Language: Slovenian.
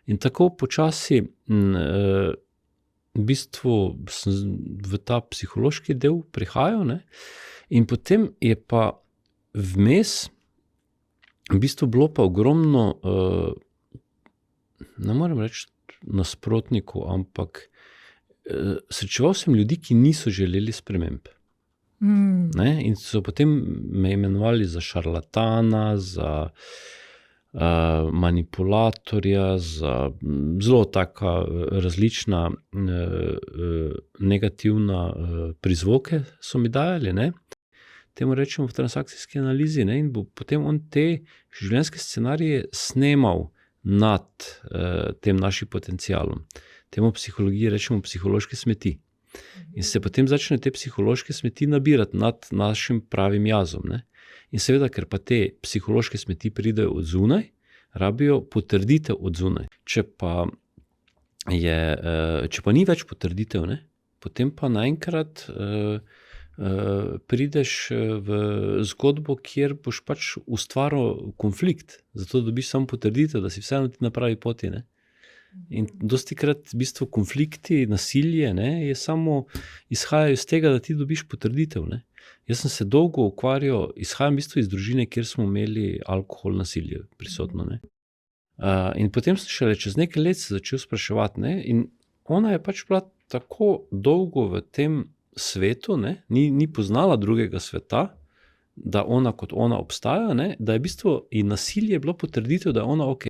In tako počasi v bistvu sem v ta psihološki del prihajal, ne, in potem je pa vmes v bistvu bilo pa ogromno, ne morem reči nasprotnikov, ampak srečeval sem ljudi, ki niso želeli sprememb. Ne, in so potem me imenovali za šarlatana, za manipulatorja, za zelo taka različna negativna prizvoke so mi dajali, ne. Temu rečemo v transakcijski analizi, ne, in bo potem on te življenjske scenarije snemal nad tem našim potencialom. Temu v psihologiji rečemo psihološke smeti. In se potem začne te psihološke smeti nabirati nad našim pravim jazom, ne. In seveda, ker pa te psihološke smeti pridejo od zunaj, rabijo potrditev od zunaj. Če pa ni več potrditev, ne, potem pa naenkrat prideš v zgodbo, kjer boš pač ustvaril konflikt, zato dobiš samo potrditev, da si vseeno ti na pravi poti, ne. In dostikrat v bistvu konflikti, nasilje, ne, je samo izhajajo iz tega, da ti dobiš potrditev, ne. Jaz sem se dolgo ukvarjal, izhajam v bistvu iz družine, kjer smo imeli alkohol, nasilje prisotno, ne. In potem sem šele čez nekaj let se začel spraševati, ne, in ona je pač bila tako dolgo v tem svetu, ne, ni poznala drugega sveta, da ona kot ona obstaja, ne, da je v bistvu in nasilje bilo potrditev, da je ona okej.